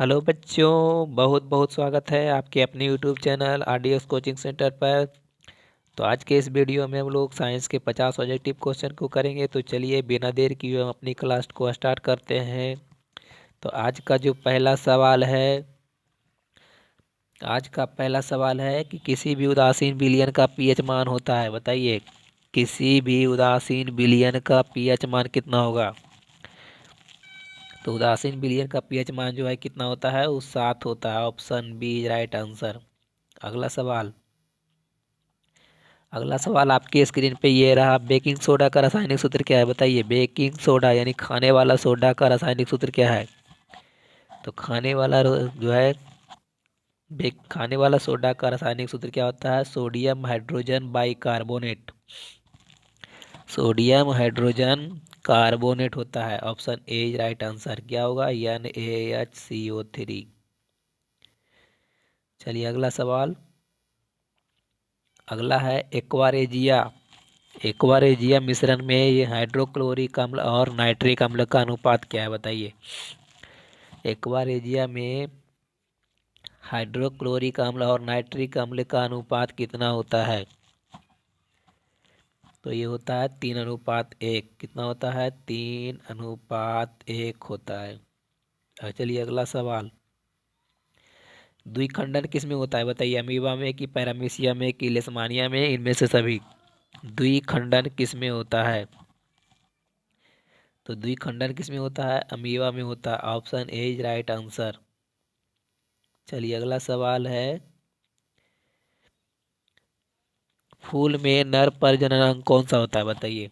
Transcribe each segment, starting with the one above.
Hello बच्चों, बहुत बहुत स्वागत है आपके अपने YouTube channel RDS coaching centre पर। तो आज के इस वीडियो में हम लोग साइंस के 50 ऑब्जेक्टिव क्वेश्चन को करेंगे। तो चलिए बिना देर किए हम अपनी क्लास को स्टार्ट करते हैं। तो आज का पहला सवाल है कि किसी भी उदासीन विलयन का पीएच मान होता है। बताइए, किसी भी उदासीन विलयन का पीएच मान कितना होगा। तो उदासीन विलयन का पीएच मान जो है कितना होता है, वो 7 होता है। Option B is right answer. अगला सवाल अगला सवाल आपकी स्क्रीन पे ये रहा। बेकिंग सोडा का रासायनिक सूत्र क्या है। बताइए, बेकिंग सोडा यानी खाने वाला सोडा का रासायनिक सूत्र क्या है। तो खाने वाला सोडा का रासायनिक सूत्र क्या होता है। Sodium hydrogen bicarbonate. Sodium hydrogen carbonate होता है। Option A is right answer. क्या होगा, NaHCO3। चलिए अगला सवाल। अगला है एक्वारेजिया। एक्वारेजिया मिश्रण में ये हाइड्रोक्लोरिक अम्ल और नाइट्रिक अम्ल का अनुपात क्या है। बताइए, एक्वारेजिया में हाइड्रोक्लोरिक अम्ल और नाइट्रिक अम्ल का अनुपात कितना होता है। तो ये होता है 3:1। कितना होता है, 3:1 होता है। चलिए अगला सवाल। द्विखंडन किस में होता है। बताइए, अमीबा में कि पैरामीशिया में कि लेशमानिया में, इनमें से सभी। द्विखंडन किस में होता है। तो द्विखंडन किस में होता है, अमीबा में होता है। Option A is right answer. चलिए अगला सवाल है। फूल में नर प्रजनन अंग कौन सा होता है। बताइए,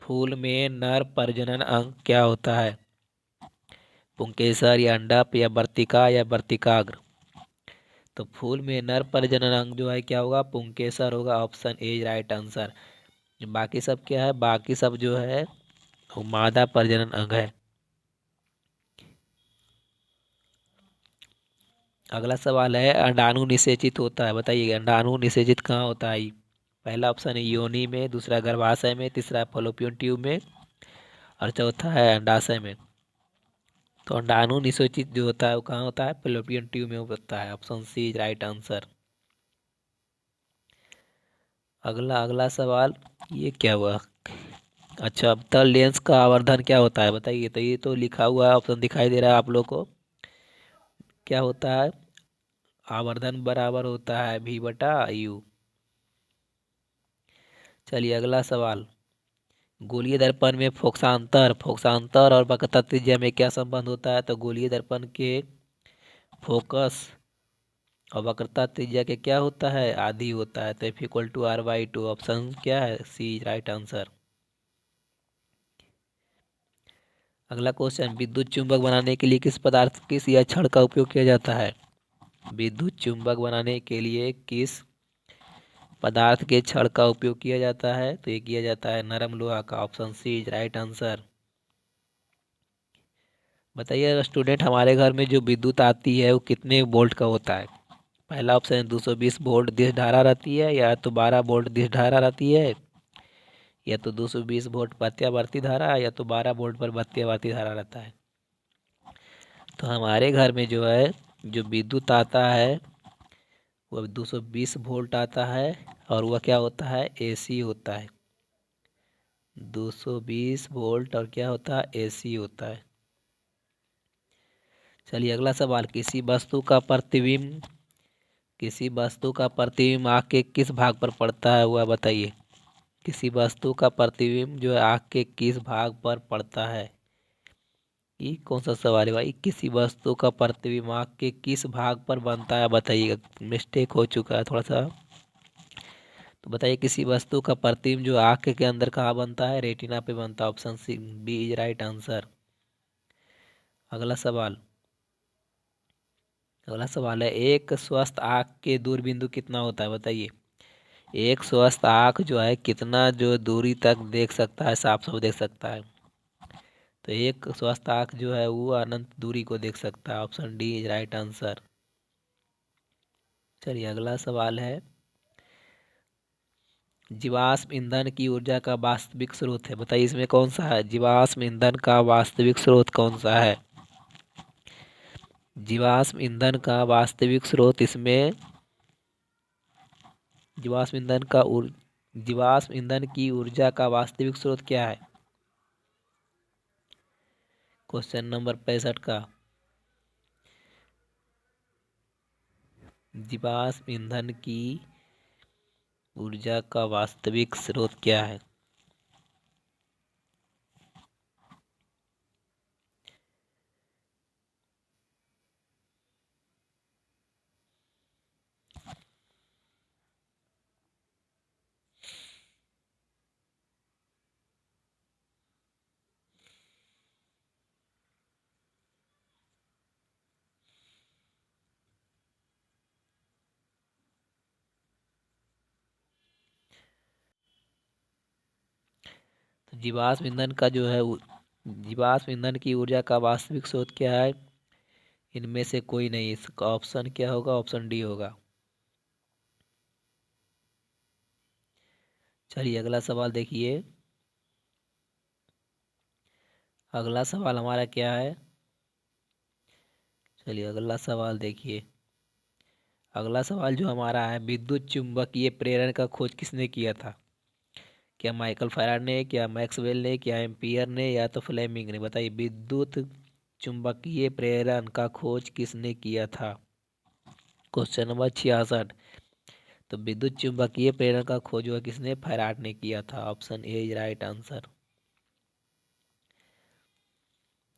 फूल में नर प्रजनन अंग क्या होता है। पुंकेसर या अंडप या वर्तिका या वर्तिकाग्र। तो फूल में नर प्रजनन अंग जो है क्या होगा, पुंकेसर होगा। Option A is right answer. बाकी सब क्या है, बाकी सब जो है वो मादा प्रजनन अंग है। अगला सवाल है, अंडाणु निषेचित होता है। बताइए, अंडाणु निषेचित कहाँ होता है। पहला ऑप्शन है योनि में, दूसरा गर्भाशय में, तीसरा फलोपियन ट्यूब में और चौथा है अंडाशय में। तो अंडाणु निषेचित जो होता है वो कहाँ होता है, फलोपियन ट्यूब में होता है। Option C is right answer. अगला अगला सवाल, ये क्या हुआ। अच्छा, अब तल लेंस का आवर्धन क्या होता है। बताइए, तो ये तो लिखा हुआ है, ऑप्शन दिखाई दे रहा है आप लोग को। क्या होता है, आवर्धन बराबर होता है V/U। चलिए अगला सवाल। गोलीय दर्पण में फोकसांतर और वक्रता त्रिज्या में क्या संबंध होता है। तो गोलीय दर्पण के फोकस और वक्रता त्रिज्या के क्या होता है, आदि होता है। तो F=R/2। ऑप्शन क्या है, सी राइट आंसर। अगला क्वेश्चन, विद्युत चुंबक बनाने के लिए किस पदार्थ किस या छड़ का उपयोग किया जाता है। विद्युत चुंबक बनाने के लिए किस पदार्थ के छड़ का उपयोग किया जाता है। तो ये किया जाता है नरम लोहा का। Option C is right answer. बताइए स्टूडेंट, हमारे घर में जो विद्युत आती है वो कितने वोल्ट का होता है। पहला ऑप्शन है 220 वोल्ट दिश धारा रहती है, या तो 12 वोल्ट दिश धारा रहती है, या तो 220 वोल्ट प्रत्यावर्ती धारा, या तो 12 वोल्ट पर प्रत्यावर्ती धारा रहता है। तो हमारे घर में जो है, जो विद्युत आता है वह 220 वोल्ट आता है और वह क्या होता है, AC होता है। 220 वोल्ट और क्या होता है, AC होता है। चलिए अगला सवाल। किसी वस्तु का प्रतिबिंब आँख के किस भाग पर पड़ता है, वह बताइए। किसी वस्तु का प्रतिबिंब जो है आँख के किस भाग पर पड़ता है। ये कौन सा सवाल है भाई, किसी वस्तु का प्रतिबिंब आँख के किस भाग पर बनता है बताइएगा। मिस्टेक हो चुका है थोड़ा सा। तो बताइए, किसी वस्तु का प्रतिबिंब जो आँख के अंदर कहाँ बनता है, रेटिना पे बनता है। Option C B is right answer. अगला सवाल अगला सवाल है, एक स्वस्थ आँख के दूरबिंदु कितना होता है। बताइए, एक स्वस्थ आँख जो है कितना जो दूरी तक देख सकता है, साफ साफ देख सकता है। तो एक स्वस्थ आँख जो है वो अनंत दूरी को देख सकता है। Option D is right answer. चलिए अगला सवाल है, जीवाश्म ईंधन की ऊर्जा का वास्तविक स्रोत है। बताइए, इसमें कौन सा है, जीवाश्म ईंधन का वास्तविक स्रोत कौन सा है। जीवाश्म ईंधन का वास्तविक स्रोत इसमें जीवाश्म ईंधन का जीवाश्म ईंधन की ऊर्जा का वास्तविक स्रोत क्या है? क्वेश्चन नंबर 65 का जीवाश्म ईंधन की ऊर्जा का वास्तविक स्रोत क्या है? तो जीवाश्म ईंधन का जो है जीवाश्म ईंधन की ऊर्जा का वास्तविक स्रोत क्या है? इनमें से कोई नहीं। इसका ऑप्शन क्या होगा? ऑप्शन डी होगा। चलिए अगला सवाल देखिए। अगला सवाल हमारा क्या है? चलिए अगला सवाल देखिए। अगला सवाल जो हमारा है, विद्युत चुम्बकीय प्रेरण का खोज किसने किया था? क्या माइकल फैराडे ने, क्या मैक्सवेल ने, क्या एम्पियर ने, या तो फ्लेमिंग ने? बताइए, विद्युत चुम्बकीय प्रेरण का खोज किसने किया था? Question number 66। तो विद्युत चुम्बकीय प्रेरण का खोज हुआ किसने? फैराडे ने किया था। Option A is right answer.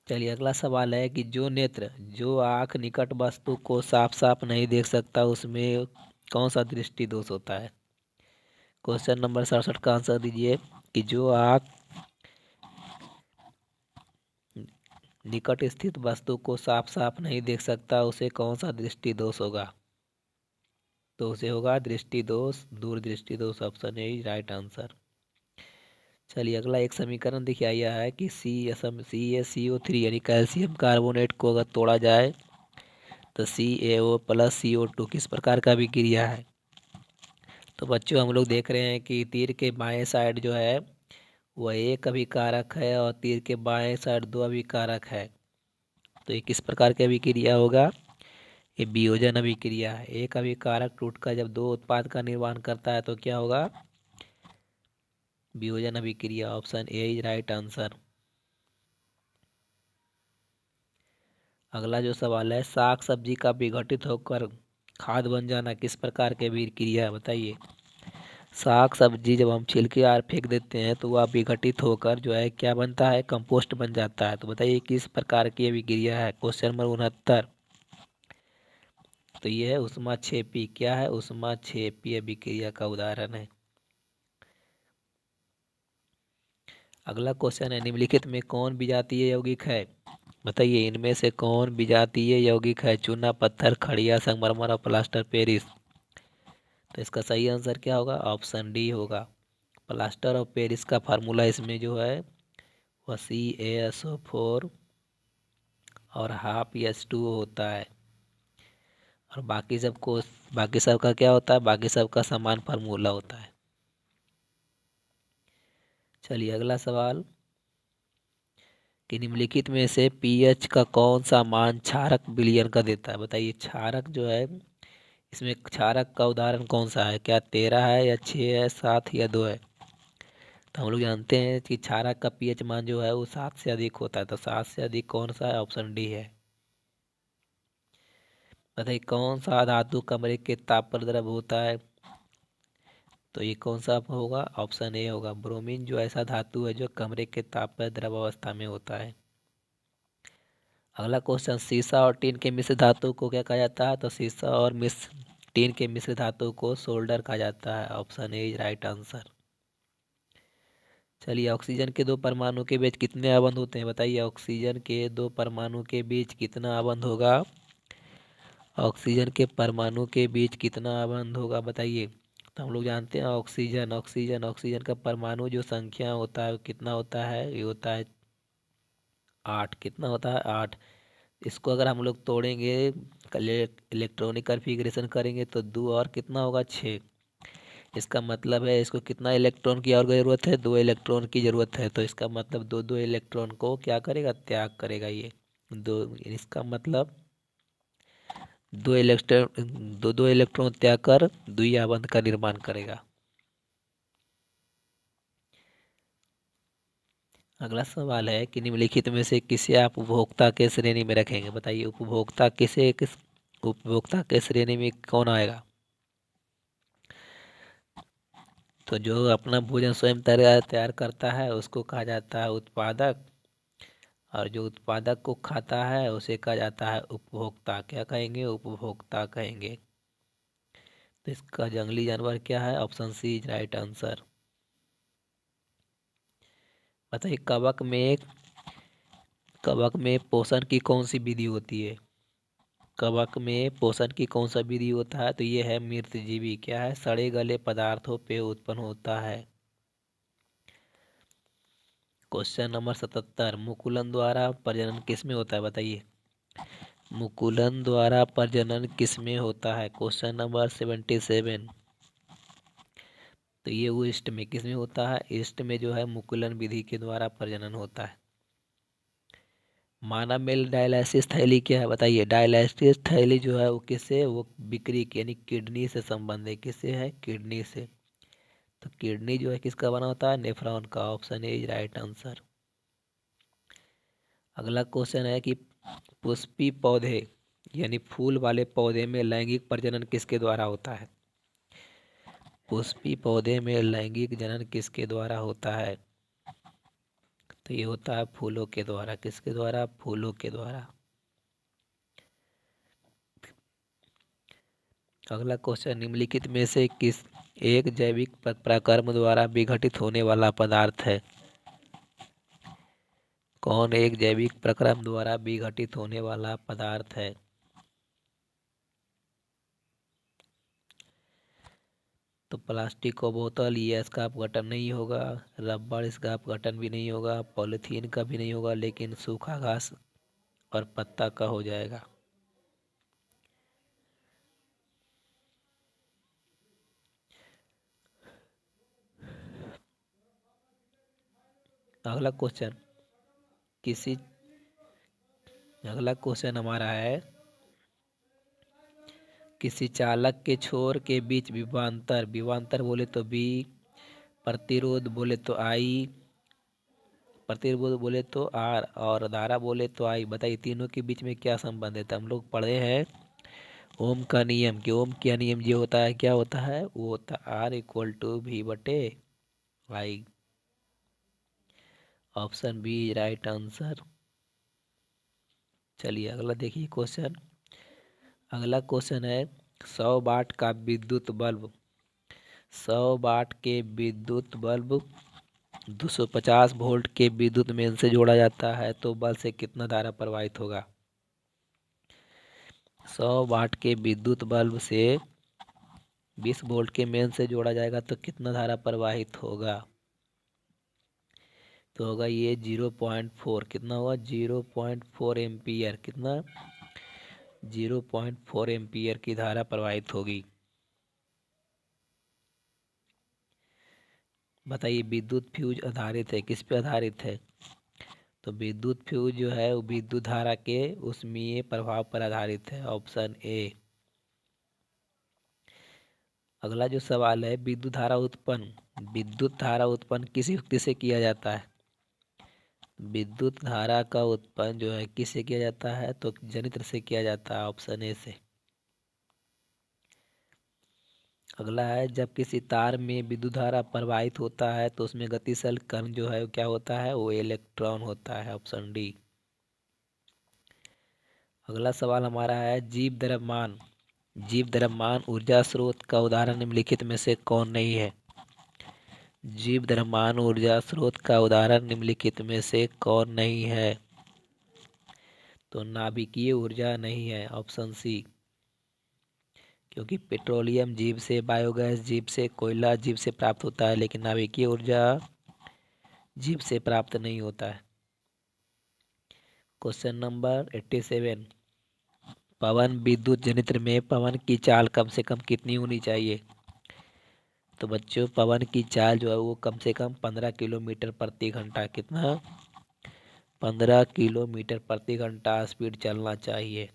चलिए अगला सवाल है कि जो आँख निकट वस्तु को साफ साफ नहीं देख सकता उसमें कौन सा दृष्टि दोष होता है? क्वेश्चन नंबर 67 का आंसर दीजिए कि जो आँख निकट स्थित वस्तु को साफ साफ नहीं देख सकता उसे कौन सा दृष्टि दोष होगा? तो उसे होगा दृष्टि दोष, दूरदृष्टि दोष। Option A right answer. चलिए अगला एक समीकरण दिखाया है कि CaCO3 यानी कैल्शियम कार्बोनेट को अगर तोड़ा जाए तो CaO प्लस CO2 किस प्रकार का अभिक्रिया है? तो बच्चों हम लोग देख रहे हैं कि तीर के बाएं साइड जो है वह एक अभिकारक है और तीर के बाएं साइड दो अभिकारक है। तो ये किस प्रकार की अभिक्रिया होगा? ये वियोजन अभिक्रिया है। एक अभिकारक टूटकर जब दो उत्पाद का निर्माण करता है तो क्या होगा? वियोजन अभिक्रिया। Option A is right answer. अगला जो सवाल है, साग सब्जी का विघटित होकर खाद बन जाना किस प्रकार की अभिक्रिया है? बताइए। साग सब्जी जब हम छिलके यार फेंक देते हैं तो वह विघटित होकर जो है क्या बनता है? कंपोस्ट बन जाता है। तो बताइए किस प्रकार की अभिक्रिया है? Question number 69। तो ये है ऊष्माक्षेपी। क्या है? ऊष्माक्षेपी अभिक्रिया का उदाहरण है। अगला क्वेश्चन है, निम्नलिखित में कौन विजातीय यौगिक है? बताइए इनमें से कौन विजातीय यौगिक है? चूना, पत्थर, खड़िया, संगमरमर और प्लास्टर पेरिस। तो इसका सही आंसर क्या होगा? ऑप्शन डी होगा। प्लास्टर और पेरिस का फार्मूला इसमें जो है वह CaSO4 और हाफ H2O होता है। और बाकी सबका क्या होता है? बाकी सबका समान फार्मूला होता है। चलिए अगला सवाल कि निम्नलिखित में से pH का कौन सा मान क्षारक विलयन का देता है? बताइए क्षारक जो है इसमें क्षारक का उदाहरण कौन सा है? क्या 13 है या 6 है, 7 या 2 है? तो हम लोग जानते हैं कि क्षारक का pH मान जो है वो 7 से अधिक होता है। तो 7 से अधिक कौन सा है? ऑप्शन डी है। बताइए कौन सा धातु कमरे के ताप पर द्रव होता है? तो ये कौन सा होगा? ऑप्शन ए होगा। ब्रोमीन जो ऐसा धातु है जो कमरे के ताप पर द्रव अवस्था में होता है। अगला क्वेश्चन, सीसा और टीन के मिश्र धातु को क्या कहा जाता है? तो सीसा और टीन के मिश्र धातु को सोल्डर कहा जाता है। Option A is right answer. चलिए ऑक्सीजन के दो परमाणु के बीच कितने आबंध होते हैं? बताइए ऑक्सीजन के दो परमाणु के बीच कितना आबंध होगा? ऑक्सीजन के परमाणु के बीच कितना आबंध होगा? बताइए। तो हम लोग जानते हैं ऑक्सीजन ऑक्सीजन ऑक्सीजन का परमाणु जो संख्या होता है वो कितना होता है? ये होता है 8। कितना होता है? 8। इसको अगर हम लोग तोड़ेंगे, इलेक्ट्रॉनिक कन्फिग्रेशन करेंगे तो दो और कितना होगा? 6। इसका मतलब है इसको कितना इलेक्ट्रॉन की और ज़रूरत है? 2 इलेक्ट्रॉन की ज़रूरत है। तो इसका मतलब दो दो इलेक्ट्रॉन को क्या करेगा? त्याग करेगा ये दो। इसका मतलब दो इलेक्ट्रॉन त्याग कर द्वितीय आबंध का निर्माण करेगा। अगला सवाल है कि निम्नलिखित में से किसे आप उपभोक्ता के श्रेणी में रखेंगे। बताइए किस उपभोक्ता के श्रेणी में कौन आएगा। तो जो अपना भोजन स्वयं तैयार करता है उसको कहा जाता है उत्पादक, और जो उत्पादक को खाता है उसे कहा जाता है उपभोक्ता। क्या कहेंगे? उपभोक्ता कहेंगे। तो इसका जंगली जानवर क्या है? Option C is right answer. बताइए कवक में पोषण की कौन सी विधि होती है। कवक में पोषण की कौन सा विधि होता है? तो ये है मृतजीवी। क्या है? सड़े गले पदार्थों पे उत्पन्न होता है। क्वेश्चन नंबर 77, मुकुलन द्वारा प्रजनन किस में होता है? बताइए मुकुलन द्वारा प्रजनन किस में होता है। क्वेश्चन नंबर 77, तो ये ईस्ट में किस में होता है? ईस्ट में जो है मुकुलन विधि के द्वारा प्रजनन होता है। मानव में डायलिसिस थैली क्या है? बताइए डायलिसिस थैली जो है वो किससे? वो बिक्री की यानी किडनी से संबंध है। किससे है? किडनी से। तो किडनी जो है किसका बना होता है? नेफ्रॉन का। Option A is right answer. अगला क्वेश्चन है कि पुष्पी पौधे यानी फूल वाले पौधे में लैंगिक प्रजनन किसके द्वारा होता है। पुष्पी पौधे में लैंगिक जनन किसके द्वारा होता है? तो ये होता है फूलों के द्वारा। किसके द्वारा? फूलों के द्वारा। अगला क्वेश्चन, निम्नलिखित में से किस एक जैविक प्रक्रम द्वारा विघटित होने वाला पदार्थ है। कौन एक जैविक प्रक्रम द्वारा विघटित होने वाला पदार्थ है? तो प्लास्टिक का बोतल, ये इसका अपघटन नहीं होगा। रबड़, इसका अपघटन भी नहीं होगा। पॉलीथीन का भी नहीं होगा, लेकिन सूखा घास और पत्ता का हो जाएगा। अगला क्वेश्चन किसी अगला क्वेश्चन हमारा है किसी चालक के छोर के बीच विभवांतर, विभवांतर बोले तो बी, प्रतिरोध बोले तो आई, प्रतिरोध बोले तो आर, और धारा बोले तो आई। बताइए तीनों के बीच में क्या संबंध है। तो हम लोग पढ़े हैं ओम का नियम, कि ओम का नियम जो होता है क्या होता है? वो होता है आर इक्वल टू भी बटे आई। Option B right answer. चलिए अगला देखिए क्वेश्चन। अगला क्वेश्चन है 100 वाट का विद्युत बल्ब, 100 वाट के विद्युत बल्ब 250 वोल्ट के विद्युत मेन से जोड़ा जाता है तो बल्ब से कितना धारा प्रवाहित होगा। 100 वाट के विद्युत बल्ब से 20 वोल्ट के मेन से जोड़ा जाएगा तो कितना धारा प्रवाहित होगा। तो होगा ये 0.4। कितना होगा? 0.4 एम्पियर। कितना? 0.4 एम्पियर की धारा प्रवाहित होगी। बताइए विद्युत फ्यूज आधारित है किस पे आधारित है। तो विद्युत फ्यूज जो है वो विद्युत धारा के उसमें प्रभाव पर आधारित है। Option A. अगला जो सवाल है विद्युत धारा उत्पन्न किस युक्ति से किया जाता है। विद्युत धारा का उत्पन्न जो है किससे किया जाता है? तो जनित्र से किया जाता है। ऑप्शन ए से। अगला है जब किसी तार में विद्युत धारा प्रवाहित होता है तो उसमें गतिशील कण जो है वो क्या होता है? वो इलेक्ट्रॉन होता है। Option D. अगला सवाल हमारा है जीव द्रव्यमान ऊर्जा स्रोत का उदाहरण निम्नलिखित में से कौन नहीं है। जीव द्रव्यमान ऊर्जा स्रोत का उदाहरण निम्नलिखित में से कौन नहीं है। तो नाभिकीय ऊर्जा नहीं है। Option C. क्योंकि पेट्रोलियम जीव से, बायोगैस जीव से, कोयला जीव से प्राप्त होता है, लेकिन नाभिकीय ऊर्जा जीव से प्राप्त नहीं होता है। क्वेश्चन नंबर 87, पवन विद्युत जनित्र में पवन की चाल कम से कम कितनी होनी चाहिए। तो बच्चों पवन की चाल जो है वो कम से कम 15 किलोमीटर प्रति घंटा। कितना? 15 किलोमीटर प्रति घंटा स्पीड चलना चाहिए।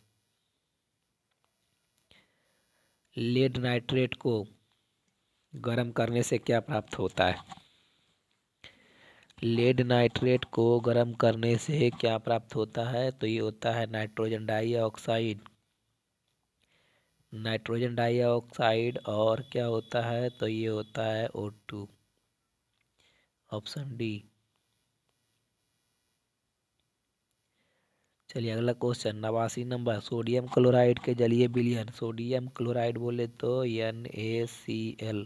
लेड नाइट्रेट को गर्म करने से क्या प्राप्त होता है? लेड नाइट्रेट को गर्म करने से क्या प्राप्त होता है? तो ये होता है नाइट्रोजन डाइऑक्साइड। नाइट्रोजन डाइऑक्साइड और क्या होता है? तो ये होता है O2। Option D. चलिए अगला क्वेश्चन 89 नंबर। सोडियम क्लोराइड के जलीय विलयन, सोडियम क्लोराइड बोले तो NaCl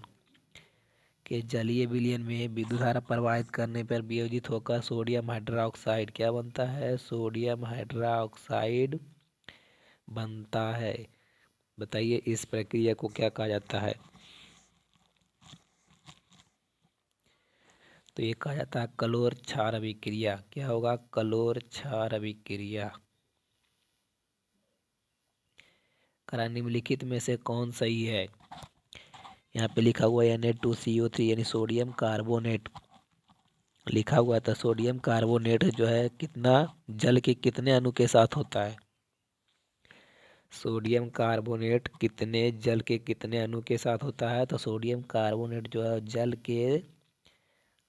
के जलीय विलयन में विद्युत धारा प्रवाहित करने पर वियोजित होकर सोडियम हाइड्रोक्साइड क्या बनता है? सोडियम हाइड्रोक्साइड बनता है। बताइए इस प्रक्रिया को क्या कहा जाता है? तो ये कहा जाता है कलोर क्षार अभिक्रिया। क्या होगा? कलोर क्षार अभिक्रिया। करा निम्नलिखित में से कौन सही है? यहाँ पे लिखा हुआ है Na2CO3 यानी सोडियम कार्बोनेट लिखा हुआ था। सोडियम कार्बोनेट जो है कितना जल के कितने अणु के साथ होता है? सोडियम कार्बोनेट कितने जल के कितने अणु के साथ होता है? तो सोडियम कार्बोनेट जो है जल के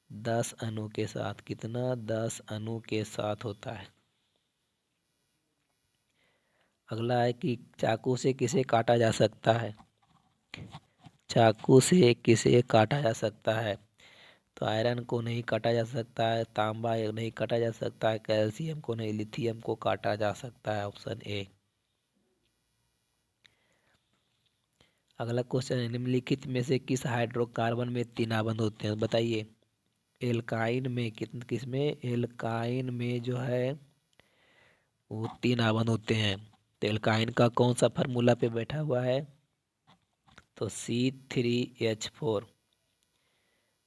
10 अणु के साथ, कितना 10 अणु के साथ होता है। अगला है कि चाकू से किसे काटा जा सकता है? चाकू से किसे काटा जा सकता है? तो आयरन को नहीं काटा जा सकता है, तांबा नहीं काटा जा सकता है, कैल्शियम को नहीं, लिथियम को काटा जा सकता है। Option A. अगला क्वेश्चन है निम्नलिखित में से किस हाइड्रोकार्बन में 3 बंध होते हैं? बताइए। एल्काइन में किसमें? एल्काइन में जो है वो 3 बंध होते हैं। तो एल्काइन का कौन सा फार्मूला पे बैठा हुआ है? तो C3H4।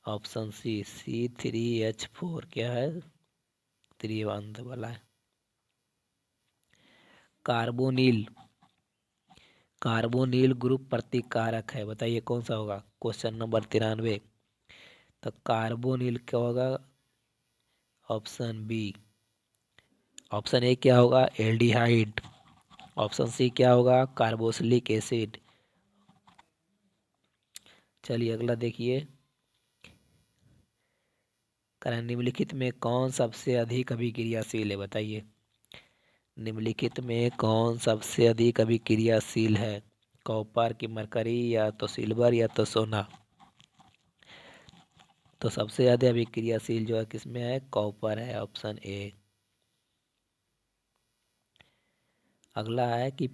ऑप्शन सी C3H4 क्या है? त्रिबंध वाला है। कार्बोनिल, कार्बोनिल ग्रुप प्रतिकारक है। बताइए कौन सा होगा? Question number 93। तो कार्बोनिल क्या होगा? Option B. ऑप्शन ए क्या होगा? एल्डिहाइड। ऑप्शन सी क्या होगा? Carboxylic acid. चलिए अगला देखिए। कारण निम्नलिखित में कौन सबसे अधिक अभिक्रियाशील है? बताइए। निम्नलिखित में कौन सबसे अधिक अभिक्रियाशील है? कॉपर की मरकरी या तो सिल्वर या तो सोना? तो सबसे ज़्यादा अभिक्रियाशील जो है किसमें है? कॉपर है। Option A. अगला है कि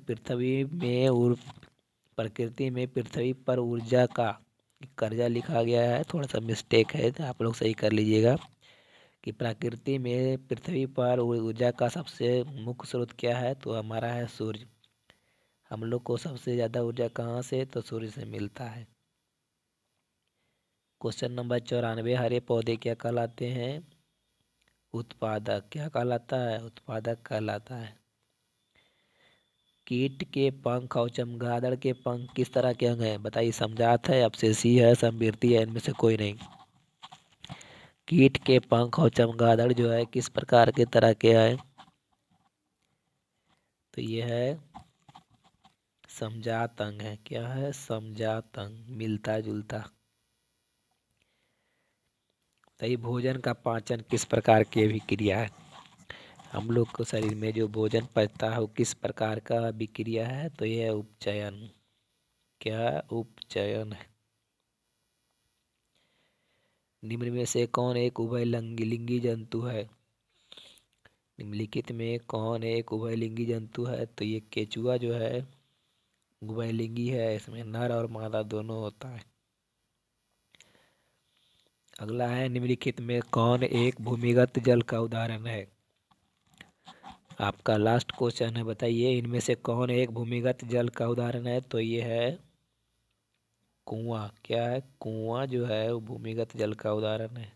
प्रकृति में पृथ्वी पर ऊर्जा का कर्जा लिखा गया है, थोड़ा सा मिस्टेक है तो आप लोग सही कर लीजिएगा। कि प्रकृति में पृथ्वी पर ऊर्जा का सबसे मुख्य स्रोत क्या है? तो हमारा है सूर्य। हम लोग को सबसे ज़्यादा ऊर्जा कहाँ से? तो सूर्य से मिलता है। Question number 94। हरे पौधे क्या कहलाते हैं? उत्पादक। क्या कहलाता है? उत्पादक कहलाता है। कीट के पंख और चमगादड़ के पंख किस तरह के अंग हैं? बताइए। समझात है, अपसेसी है, समृद्धि है, इनमें से कोई नहीं। कीट के पंख और चमगादड़ जो है किस प्रकार के तरह के है? तो ये है समजात अंग है। क्या है? समजात अंग, मिलता जुलता। तो ये भोजन का पाचन किस प्रकार की अभिक्रिया है? हम लोग को शरीर में जो भोजन पचता है वो किस प्रकार का अभिक्रिया है? तो यह उपचयन। क्या? उपचयन है। निम्न में से कौन एक उभयलिंगी जंतु है? निम्नलिखित में कौन एक उभयलिंगी जंतु है? तो ये केचुआ जो है उभयलिंगी है, इसमें नर और मादा दोनों होता है। अगला है निम्नलिखित में कौन एक भूमिगत जल का उदाहरण है? आपका लास्ट क्वेश्चन है। बताइए इनमें से कौन एक भूमिगत जल का उदाहरण है? तो ये है कुआं। क्या है? कुआं जो है वो भूमिगत जल का उदाहरण है।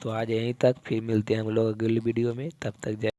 तो आज यहीं तक, फिर मिलते हैं हम लोग अगली वीडियो में। तब तक जय।